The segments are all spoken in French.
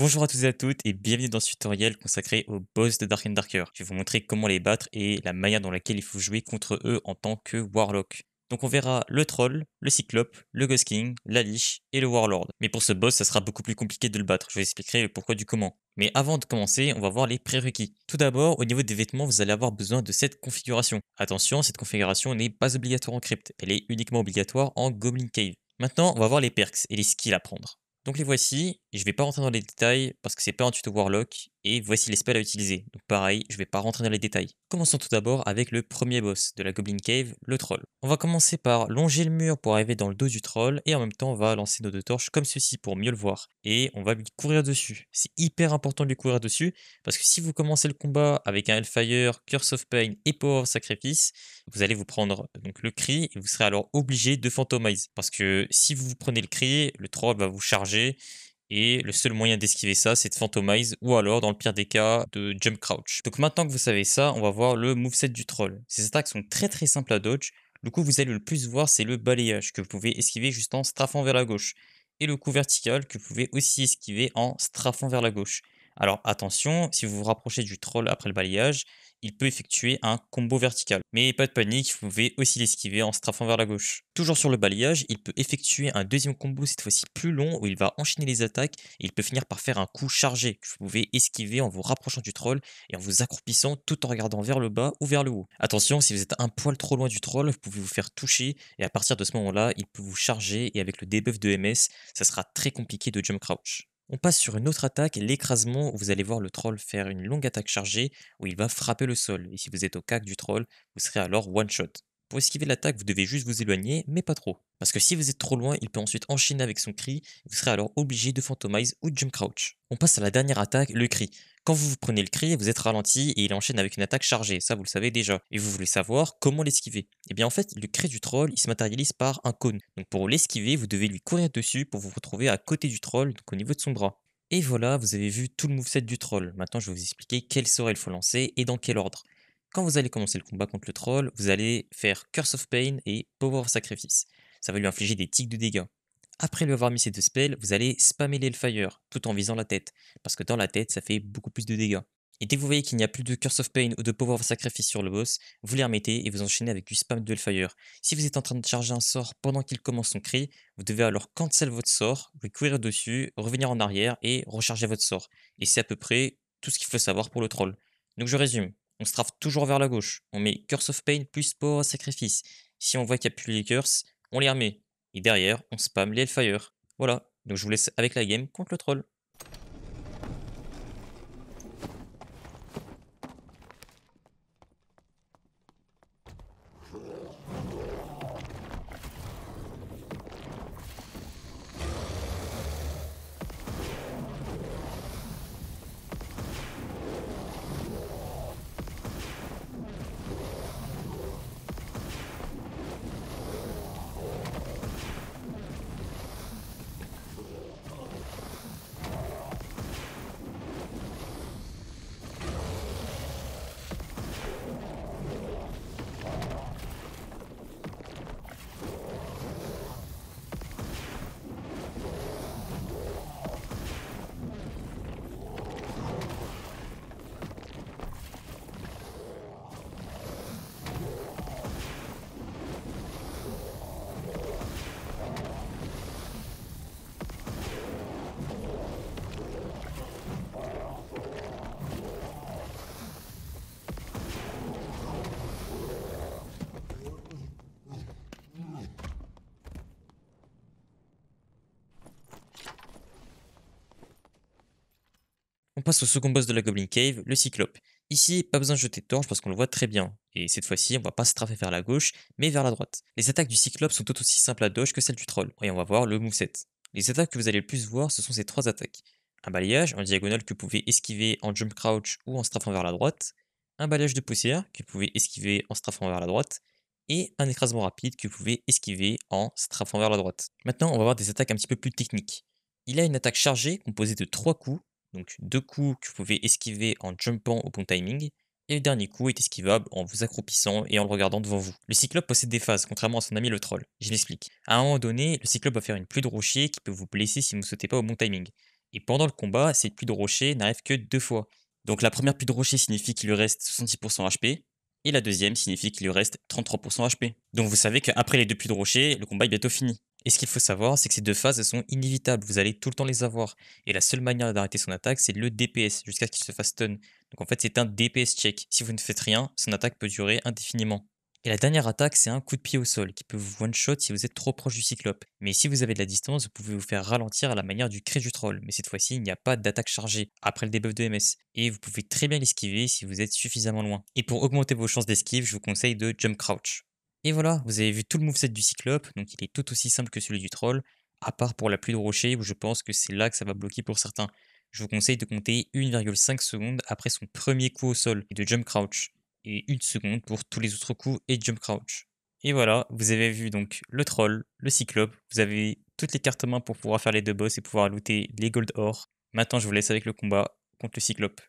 Bonjour à tous et à toutes et bienvenue dans ce tutoriel consacré aux boss de Dark Darker. Je vais vous montrer comment les battre et la manière dans laquelle il faut jouer contre eux en tant que Warlock. Donc on verra le Troll, le Cyclope, le Ghost King, la Lich et le Warlord. Mais pour ce boss, ça sera beaucoup plus compliqué de le battre. Je vous expliquerai le pourquoi du comment. Mais avant de commencer, on va voir les prérequis. Tout d'abord, au niveau des vêtements, vous allez avoir besoin de cette configuration. Attention, cette configuration n'est pas obligatoire en crypte, elle est uniquement obligatoire en Goblin Cave. Maintenant, on va voir les perks et les skills à prendre. Donc les voici, et je vais pas rentrer dans les détails parce que c'est pas un tuto Warlock, et voici les spells à utiliser. Donc pareil, je vais pas rentrer dans les détails. Commençons tout d'abord avec le premier boss de la Goblin Cave, le troll. On va commencer par longer le mur pour arriver dans le dos du troll, et en même temps on va lancer nos deux torches comme ceci pour mieux le voir. Et on va lui courir dessus. C'est hyper important de lui courir dessus, parce que si vous commencez le combat avec un Hellfire, Curse of Pain et Power of Sacrifice, vous allez vous prendre donc le cri et vous serez alors obligé de fantomize. Parce que si vous prenez le cri, le troll va vous charger et le seul moyen d'esquiver ça, c'est de fantomize ou alors, dans le pire des cas, de jump crouch. Donc maintenant que vous savez ça, on va voir le moveset du troll. Ces attaques sont très très simples à dodge. Le coup que vous allez le plus voir, c'est le balayage que vous pouvez esquiver juste en strafant vers la gauche. Et le coup vertical que vous pouvez aussi esquiver en strafant vers la gauche. Alors attention, si vous vous rapprochez du troll après le balayage, il peut effectuer un combo vertical. Mais pas de panique, vous pouvez aussi l'esquiver en strafant vers la gauche. Toujours sur le balayage, il peut effectuer un deuxième combo cette fois-ci plus long où il va enchaîner les attaques et il peut finir par faire un coup chargé que vous pouvez esquiver en vous rapprochant du troll et en vous accroupissant tout en regardant vers le bas ou vers le haut. Attention, si vous êtes un poil trop loin du troll, vous pouvez vous faire toucher et à partir de ce moment-là, il peut vous charger et avec le debuff de MS, ça sera très compliqué de jump crouch. On passe sur une autre attaque, l'écrasement, où vous allez voir le troll faire une longue attaque chargée où il va frapper le sol. Et si vous êtes au cac du troll, vous serez alors one shot. Pour esquiver l'attaque, vous devez juste vous éloigner, mais pas trop. Parce que si vous êtes trop loin, il peut ensuite enchaîner avec son cri, et vous serez alors obligé de fantomize ou de jump crouch. On passe à la dernière attaque, le cri. Quand vous prenez le cri, vous êtes ralenti et il enchaîne avec une attaque chargée, ça vous le savez déjà. Et vous voulez savoir comment l'esquiver. Et bien en fait, le cri du troll, il se matérialise par un cône. Donc pour l'esquiver, vous devez lui courir dessus pour vous retrouver à côté du troll, donc au niveau de son bras. Et voilà, vous avez vu tout le moveset du troll. Maintenant, je vais vous expliquer quel sort il faut lancer et dans quel ordre. Quand vous allez commencer le combat contre le troll, vous allez faire Curse of Pain et Power of Sacrifice. Ça va lui infliger des tics de dégâts. Après lui avoir mis ces deux spells, vous allez spammer l'Hellfire tout en visant la tête, parce que dans la tête, ça fait beaucoup plus de dégâts. Et dès que vous voyez qu'il n'y a plus de Curse of Pain ou de Power of Sacrifice sur le boss, vous les remettez et vous enchaînez avec du spam de Hellfire. Si vous êtes en train de charger un sort pendant qu'il commence son cri, vous devez alors cancel votre sort, lui courir dessus, revenir en arrière et recharger votre sort. Et c'est à peu près tout ce qu'il faut savoir pour le troll. Donc je résume, on strafe toujours vers la gauche, on met Curse of Pain plus Power of Sacrifice. Si on voit qu'il n'y a plus les curses, on les remet. Et derrière, on spam les Hellfire. Voilà, donc je vous laisse avec la game contre le troll. On passe au second boss de la Goblin Cave, le Cyclope. Ici, pas besoin de jeter de torche parce qu'on le voit très bien. Et cette fois-ci, on va pas se strafer vers la gauche, mais vers la droite. Les attaques du Cyclope sont tout aussi simples à dodge que celles du troll. Et on va voir le moveset. Les attaques que vous allez le plus voir, ce sont ces trois attaques. Un balayage en diagonale que vous pouvez esquiver en jump crouch ou en strafant vers la droite. Un balayage de poussière que vous pouvez esquiver en strafant vers la droite. Et un écrasement rapide que vous pouvez esquiver en strafant vers la droite. Maintenant, on va voir des attaques un petit peu plus techniques. Il a une attaque chargée composée de 3 coups, donc 2 coups que vous pouvez esquiver en jumpant au bon timing, et le dernier coup est esquivable en vous accroupissant et en le regardant devant vous. Le cyclope possède des phases, contrairement à son ami le troll. Je m'explique. À un moment donné, le cyclope va faire une pluie de rochers qui peut vous blesser si vous ne sautez pas au bon timing. Et pendant le combat, cette pluie de rocher n'arrive que 2 fois. Donc la première pluie de rocher signifie qu'il lui reste 66% HP, et la deuxième signifie qu'il lui reste 33% HP. Donc vous savez qu'après les deux pluies de rocher, le combat est bientôt fini. Et ce qu'il faut savoir, c'est que ces deux phases elles sont inévitables, vous allez tout le temps les avoir. Et la seule manière d'arrêter son attaque, c'est le DPS, jusqu'à ce qu'il se fasse stun. Donc en fait, c'est un DPS check. Si vous ne faites rien, son attaque peut durer indéfiniment. Et la dernière attaque, c'est un coup de pied au sol, qui peut vous one-shot si vous êtes trop proche du cyclope. Mais si vous avez de la distance, vous pouvez vous faire ralentir à la manière du cri du troll. Mais cette fois-ci, il n'y a pas d'attaque chargée, après le debuff de MS. Et vous pouvez très bien l'esquiver si vous êtes suffisamment loin. Et pour augmenter vos chances d'esquive, je vous conseille de jump crouch. Et voilà, vous avez vu tout le moveset du cyclope, donc il est tout aussi simple que celui du troll, à part pour la pluie de rocher, où je pense que c'est là que ça va bloquer pour certains. Je vous conseille de compter 1,5 secondes après son premier coup au sol, et de jump crouch et 1 seconde pour tous les autres coups et jump crouch. Et voilà, vous avez vu donc le troll, le cyclope, vous avez toutes les cartes en main pour pouvoir faire les deux boss et pouvoir looter les gold ore. Maintenant je vous laisse avec le combat contre le cyclope.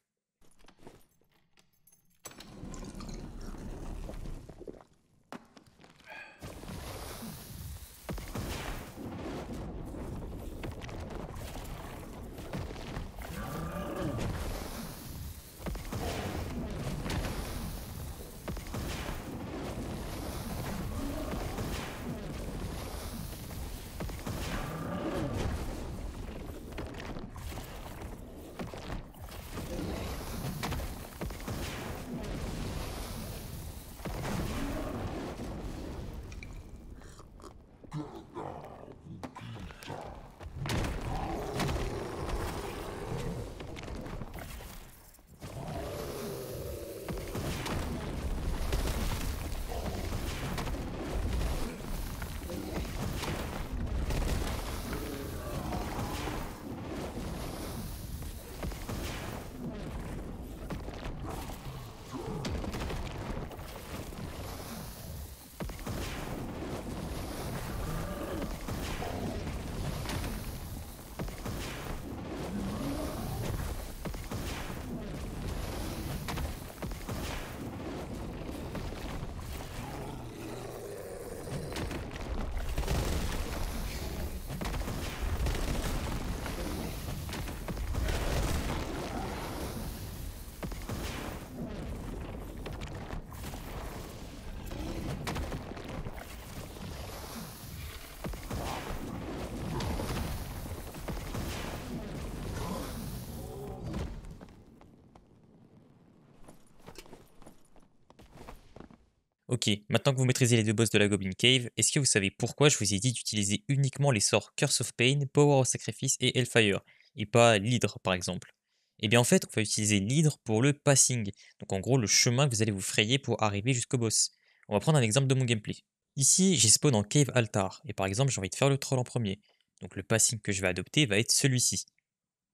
Ok, maintenant que vous maîtrisez les deux boss de la Goblin Cave, est-ce que vous savez pourquoi je vous ai dit d'utiliser uniquement les sorts Curse of Pain, Power of Sacrifice et Hellfire, et pas l'Hydre par exemple? Eh bien en fait, on va utiliser l'Hydre pour le passing, donc en gros le chemin que vous allez vous frayer pour arriver jusqu'au boss. On va prendre un exemple de mon gameplay. Ici, j'ai spawn en Cave Altar, et par exemple j'ai envie de faire le troll en premier, donc le passing que je vais adopter va être celui-ci.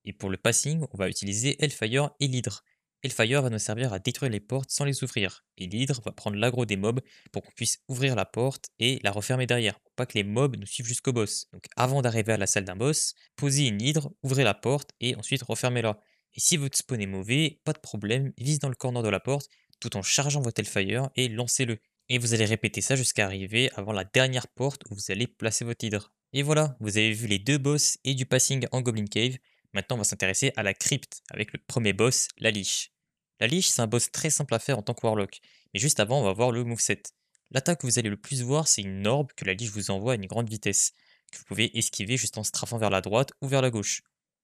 Et pour le passing, on va utiliser Hellfire et l'Hydre. Hellfire va nous servir à détruire les portes sans les ouvrir, et l'Hydre va prendre l'aggro des mobs pour qu'on puisse ouvrir la porte et la refermer derrière, pour pas que les mobs nous suivent jusqu'au boss. Donc avant d'arriver à la salle d'un boss, posez une Hydre, ouvrez la porte et ensuite refermez-la. Et si votre spawn est mauvais, pas de problème, vise dans le corner de la porte tout en chargeant votre Hellfire et lancez-le. Et vous allez répéter ça jusqu'à arriver avant la dernière porte où vous allez placer votre Hydre. Et voilà, vous avez vu les deux boss et du passing en Goblin Cave. Maintenant, on va s'intéresser à la crypte avec le premier boss, la Liche. La Liche, c'est un boss très simple à faire en tant que Warlock. Mais juste avant, on va voir le moveset. L'attaque que vous allez le plus voir, c'est une orbe que la Liche vous envoie à une grande vitesse, que vous pouvez esquiver juste en strafant vers la droite ou vers la gauche.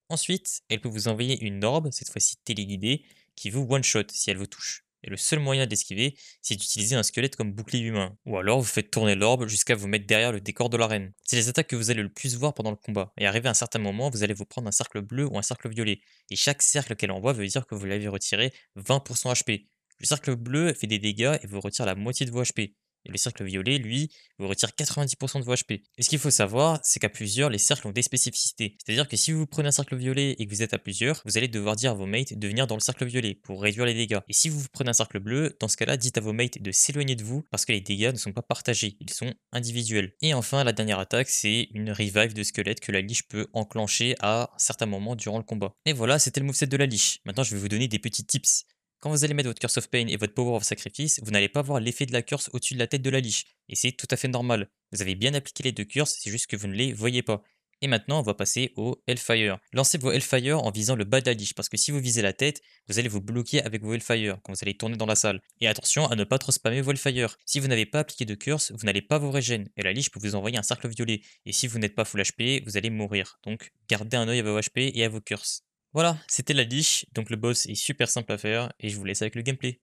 Ensuite, elle peut vous envoyer une orbe, cette fois-ci téléguidée, qui vous one-shot si elle vous touche. Et le seul moyen d'esquiver, c'est d'utiliser un squelette comme bouclier humain. Ou alors vous faites tourner l'orbe jusqu'à vous mettre derrière le décor de l'arène. C'est les attaques que vous allez le plus voir pendant le combat. Et arrivé à un certain moment, vous allez vous prendre un cercle bleu ou un cercle violet. Et chaque cercle qu'elle envoie veut dire que vous l'avez retiré 20% HP. Le cercle bleu fait des dégâts et vous retire la moitié de vos HP. Et le cercle violet, lui, vous retire 90% de vos HP. Et ce qu'il faut savoir, c'est qu'à plusieurs, les cercles ont des spécificités. C'est-à-dire que si vous prenez un cercle violet et que vous êtes à plusieurs, vous allez devoir dire à vos mates de venir dans le cercle violet pour réduire les dégâts. Et si vous prenez un cercle bleu, dans ce cas-là, dites à vos mates de s'éloigner de vous parce que les dégâts ne sont pas partagés, ils sont individuels. Et enfin, la dernière attaque, c'est une revive de squelette que la liche peut enclencher à un certain moment durant le combat. Et voilà, c'était le moveset de la liche. Maintenant, je vais vous donner des petits tips. Quand vous allez mettre votre Curse of Pain et votre Power of Sacrifice, vous n'allez pas voir l'effet de la curse au-dessus de la tête de la liche. Et c'est tout à fait normal. Vous avez bien appliqué les deux curses, c'est juste que vous ne les voyez pas. Et maintenant, on va passer au Hellfire. Lancez vos Hellfire en visant le bas de la liche, parce que si vous visez la tête, vous allez vous bloquer avec vos Hellfire quand vous allez tourner dans la salle. Et attention à ne pas trop spammer vos Hellfire. Si vous n'avez pas appliqué de curse, vous n'allez pas vous régène, et la liche peut vous envoyer un cercle violet. Et si vous n'êtes pas full HP, vous allez mourir. Donc gardez un œil à vos HP et à vos curses. Voilà, c'était la liche, donc le boss est super simple à faire, et je vous laisse avec le gameplay.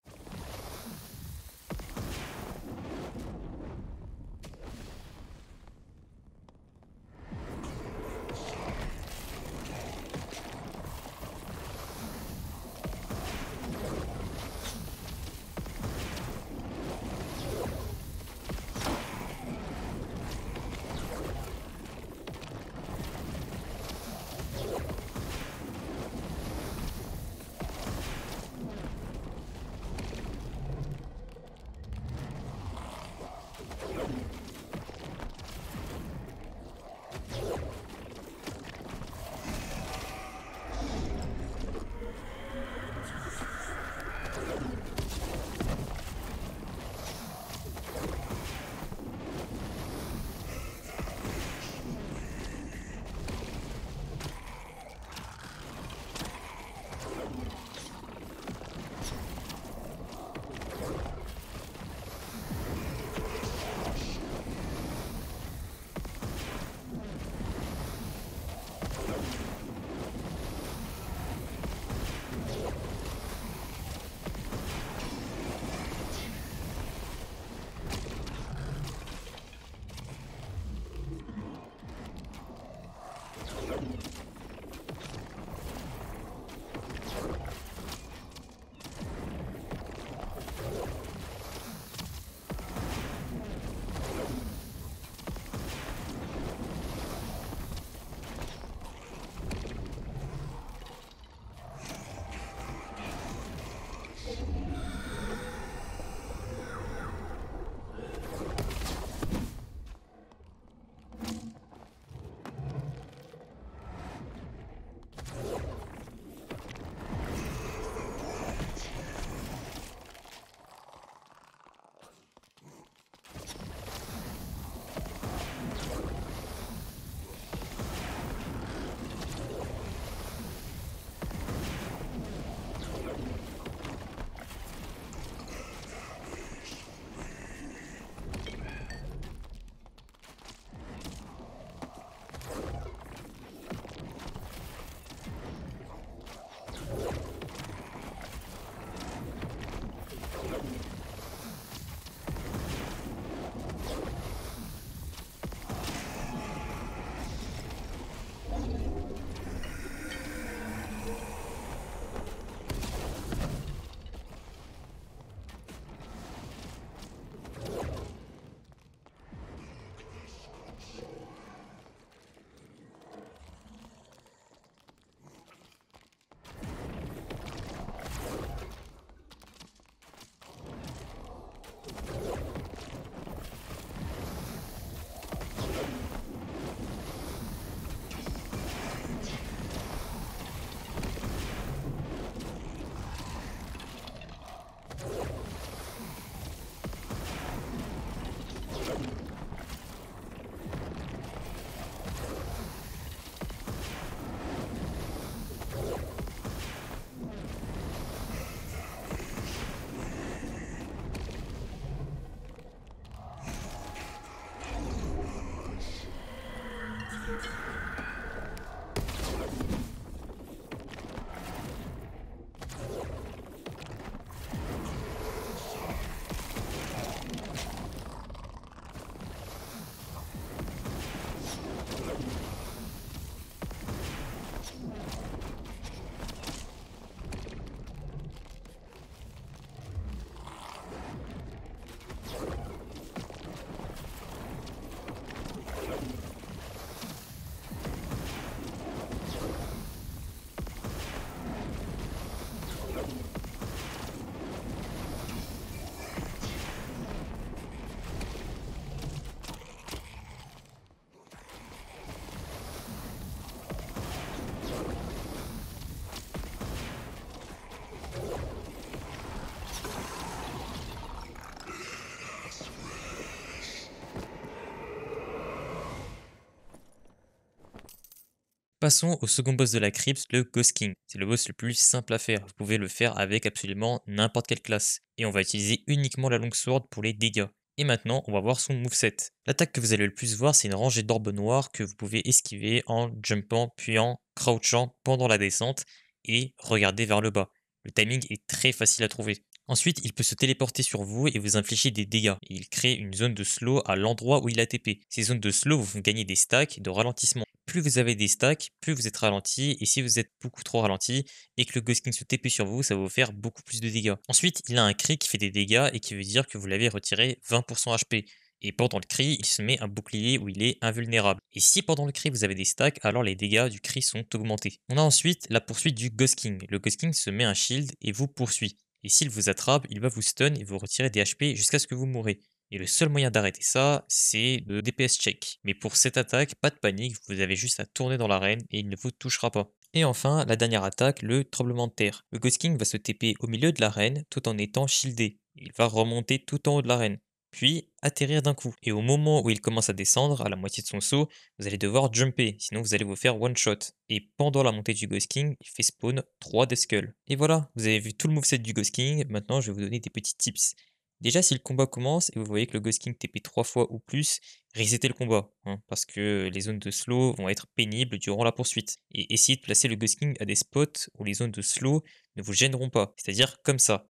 Passons au second boss de la crypte, le Ghost King. C'est le boss le plus simple à faire, vous pouvez le faire avec absolument n'importe quelle classe. Et on va utiliser uniquement la longsword pour les dégâts. Et maintenant, on va voir son moveset. L'attaque que vous allez le plus voir, c'est une rangée d'orbes noirs que vous pouvez esquiver en jumpant puis en crouchant pendant la descente et regarder vers le bas. Le timing est très facile à trouver. Ensuite, il peut se téléporter sur vous et vous infliger des dégâts. Et il crée une zone de slow à l'endroit où il a TP. Ces zones de slow vous font gagner des stacks de ralentissement. Plus vous avez des stacks, plus vous êtes ralenti. Et si vous êtes beaucoup trop ralenti et que le Ghost King se TP sur vous, ça va vous faire beaucoup plus de dégâts. Ensuite, il a un cri qui fait des dégâts et qui veut dire que vous l'avez retiré 20% HP. Et pendant le cri, il se met un bouclier où il est invulnérable. Et si pendant le cri vous avez des stacks, alors les dégâts du cri sont augmentés. On a ensuite la poursuite du Ghost King. Le Ghost King se met un shield et vous poursuit. Et s'il vous attrape, il va vous stun et vous retirer des HP jusqu'à ce que vous mourrez. Et le seul moyen d'arrêter ça, c'est le DPS check. Mais pour cette attaque, pas de panique, vous avez juste à tourner dans l'arène et il ne vous touchera pas. Et enfin, la dernière attaque, le tremblement de terre. Le Ghost King va se TP au milieu de l'arène tout en étant shieldé. Il va remonter tout en haut de l'arène, puis atterrir d'un coup. Et au moment où il commence à descendre, à la moitié de son saut, vous allez devoir jumper, sinon vous allez vous faire one shot. Et pendant la montée du Ghost King, il fait spawn 3 Death Skull. Et voilà, vous avez vu tout le moveset du Ghost King, maintenant je vais vous donner des petits tips. Déjà, si le combat commence et vous voyez que le Ghost King TP 3 fois ou plus, resettez le combat, hein, parce que les zones de slow vont être pénibles durant la poursuite. Et essayez de placer le Ghost King à des spots où les zones de slow ne vous gêneront pas, c'est-à-dire comme ça.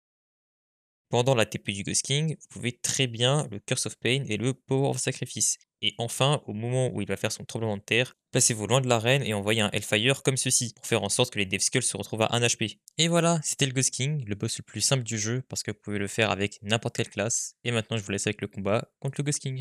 Pendant la TP du Ghost King, vous pouvez très bien le Curse of Pain et le Power of Sacrifice. Et enfin, au moment où il va faire son tremblement de terre, placez-vous loin de l'arène et envoyez un Hellfire comme ceci, pour faire en sorte que les Death Skulls se retrouvent à 1 HP. Et voilà, c'était le Ghost King, le boss le plus simple du jeu, parce que vous pouvez le faire avec n'importe quelle classe. Et maintenant, je vous laisse avec le combat contre le Ghost King.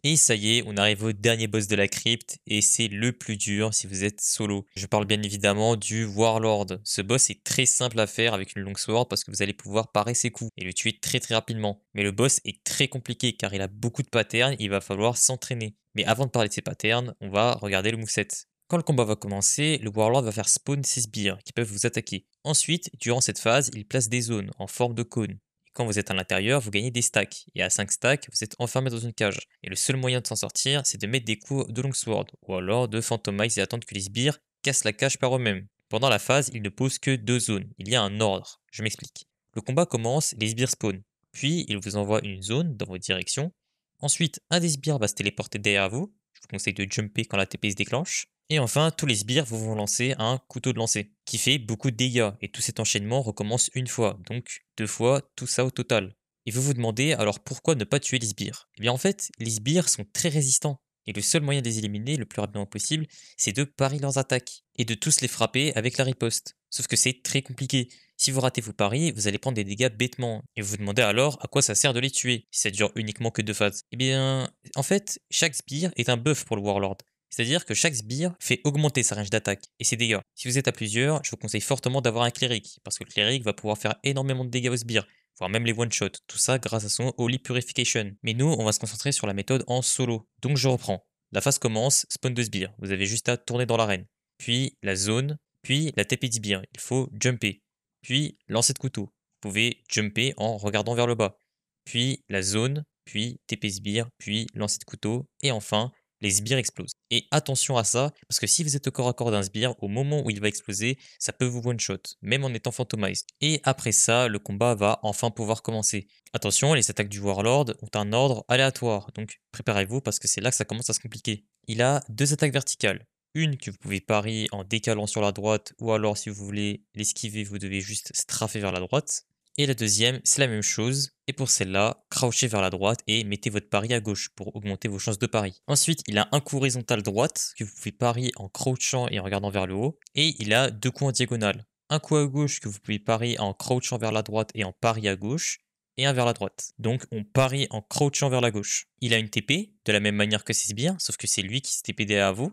Et ça y est, on arrive au dernier boss de la crypte, et c'est le plus dur si vous êtes solo. Je parle bien évidemment du Warlord. Ce boss est très simple à faire avec une longsword parce que vous allez pouvoir parer ses coups et le tuer très rapidement. Mais le boss est très compliqué car il a beaucoup de patterns, il va falloir s'entraîner. Mais avant de parler de ces patterns, on va regarder le moveset. Quand le combat va commencer, le Warlord va faire spawn ses sbires qui peuvent vous attaquer. Ensuite, durant cette phase, il place des zones en forme de cône. Quand vous êtes à l'intérieur, vous gagnez des stacks. Et à 5 stacks, vous êtes enfermé dans une cage. Et le seul moyen de s'en sortir, c'est de mettre des coups de longsword. Ou alors de phantomize et attendre que les sbires cassent la cage par eux-mêmes. Pendant la phase, il ne pose que 2 zones. Il y a un ordre. Je m'explique. Le combat commence, les sbires spawn. Puis, il vous envoie une zone dans votre direction. Ensuite, un des sbires va se téléporter derrière vous. Je vous conseille de jumper quand la TP se déclenche. Et enfin, tous les sbires vous vont lancer un couteau de lancer, qui fait beaucoup de dégâts, et tout cet enchaînement recommence une fois, donc 2 fois, tout ça au total. Et vous vous demandez alors pourquoi ne pas tuer les sbires? Eh bien en fait, les sbires sont très résistants, et le seul moyen de les éliminer le plus rapidement possible, c'est de parer leurs attaques, et de tous les frapper avec la riposte. Sauf que c'est très compliqué. Si vous ratez vos paris, vous allez prendre des dégâts bêtement, et vous vous demandez alors à quoi ça sert de les tuer, si ça dure uniquement que 2 phases. Eh bien, en fait, chaque sbire est un buff pour le Warlord. C'est-à-dire que chaque sbire fait augmenter sa range d'attaque et ses dégâts. Si vous êtes à plusieurs, je vous conseille fortement d'avoir un cléric, parce que le cléric va pouvoir faire énormément de dégâts aux sbires, voire même les one-shot, tout ça grâce à son Holy Purification. Mais nous, on va se concentrer sur la méthode en solo. Donc je reprends. La phase commence, spawn de sbires, vous avez juste à tourner dans l'arène. Puis la zone, puis la TP de sbire, il faut jumper. Puis lancer de couteau. Vous pouvez jumper en regardant vers le bas. Puis la zone, puis TP sbire, puis lancer de couteau, et enfin les sbires explosent. Et attention à ça, parce que si vous êtes au corps à corps d'un sbire, au moment où il va exploser, ça peut vous one-shot, même en étant phantomized. Et après ça, le combat va enfin pouvoir commencer. Attention, les attaques du Warlord ont un ordre aléatoire, donc préparez-vous parce que c'est là que ça commence à se compliquer. Il a 2 attaques verticales. Une que vous pouvez parier en décalant sur la droite, ou alors si vous voulez l'esquiver, vous devez juste straffer vers la droite. Et la deuxième, c'est la même chose. Et pour celle-là, crouchez vers la droite et mettez votre pari à gauche pour augmenter vos chances de pari. Ensuite, il a un coup horizontal droite que vous pouvez parier en crouchant et en regardant vers le haut. Et il a 2 coups en diagonale. Un coup à gauche que vous pouvez parier en crouchant vers la droite et en pari à gauche. Et un vers la droite. Donc on parie en crouchant vers la gauche. Il a une TP, de la même manière que ses sbires, sauf que c'est lui qui se TP derrière vous.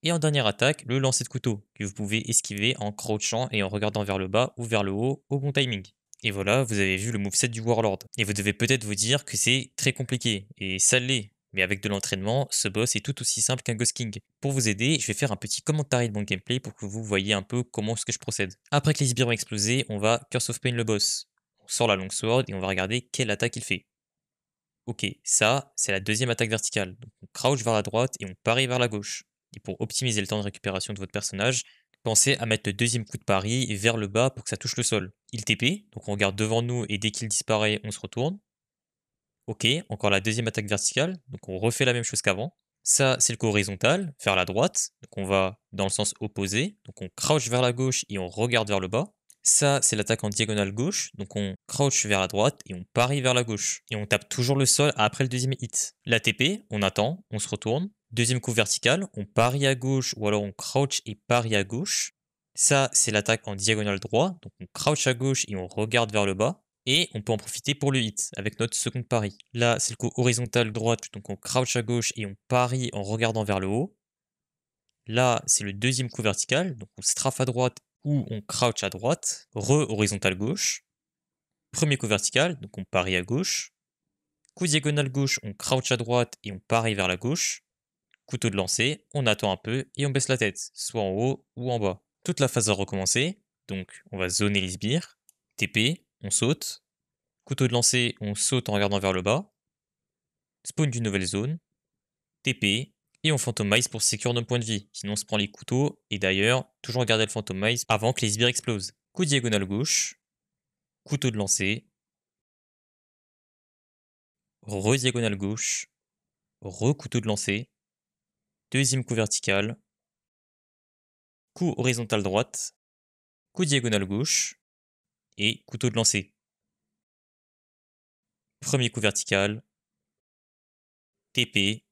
Et en dernière attaque, le lancer de couteau, que vous pouvez esquiver en crouchant et en regardant vers le bas ou vers le haut au bon timing. Et voilà, vous avez vu le moveset du Warlord. Et vous devez peut-être vous dire que c'est très compliqué, et ça l'est. Mais avec de l'entraînement, ce boss est tout aussi simple qu'un Ghost King. Pour vous aider, je vais faire un petit commentaire de mon gameplay pour que vous voyez un peu comment est-ce que je procède. Après que les sbires ont explosé, on va Curse of Pain le boss. On sort la longsword et on va regarder quelle attaque il fait. Ok, ça, c'est la deuxième attaque verticale. Donc on crouch vers la droite et on parie vers la gauche. Et pour optimiser le temps de récupération de votre personnage, pensez à mettre le deuxième coup de pari vers le bas pour que ça touche le sol. Il TP, donc on regarde devant nous et dès qu'il disparaît, on se retourne. Ok, encore la deuxième attaque verticale, donc on refait la même chose qu'avant. Ça, c'est le coup horizontal, vers la droite, donc on va dans le sens opposé, donc on crouch vers la gauche et on regarde vers le bas. Ça, c'est l'attaque en diagonale gauche, donc on crouch vers la droite et on parie vers la gauche. Et on tape toujours le sol après le deuxième hit. La TP, on attend, on se retourne. Deuxième coup vertical, on parie à gauche ou alors on crouch et parie à gauche. Ça, c'est l'attaque en diagonale droit, donc on crouch à gauche et on regarde vers le bas. Et on peut en profiter pour le hit avec notre second pari. Là, c'est le coup horizontal droite, donc on crouch à gauche et on parie en regardant vers le haut. Là, c'est le deuxième coup vertical, donc on strafe à droite ou on crouch à droite, horizontal gauche. Premier coup vertical, donc on parie à gauche. Coup diagonal gauche, on crouch à droite et on parie vers la gauche. Couteau de lancer, on attend un peu et on baisse la tête, soit en haut ou en bas. Toute la phase va recommencer, donc on va zoner les sbires. TP, on saute. Couteau de lancer, on saute en regardant vers le bas. Spawn d'une nouvelle zone. TP, et on phantomise pour sécure nos points de vie. Sinon on se prend les couteaux, et d'ailleurs, toujours garder le phantomise avant que les sbires explosent. Coup diagonal gauche, couteau de lancer, re-diagonale gauche, re-couteau de lancer, deuxième coup vertical, coup horizontal droite, coup diagonale gauche, et couteau de lancer. Premier coup vertical, TP,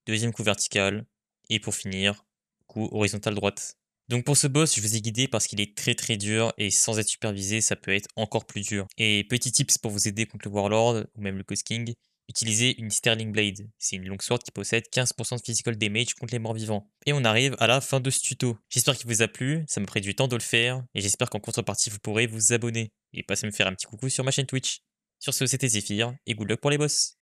deuxième coup vertical, et pour finir, coup horizontal droite. Donc pour ce boss, je vous ai guidé parce qu'il est très dur et sans être supervisé, ça peut être encore plus dur. Et petit tips pour vous aider contre le Warlord ou même le Ghost King, Utilisez une Sterling Blade, c'est une longsword qui possède 15% de physical damage contre les morts vivants. Et on arrive à la fin de ce tuto. J'espère qu'il vous a plu, ça m'a pris du temps de le faire, et j'espère qu'en contrepartie vous pourrez vous abonner, et passer me faire un petit coucou sur ma chaîne Twitch. Sur ce, c'était Zephyr, et good luck pour les boss.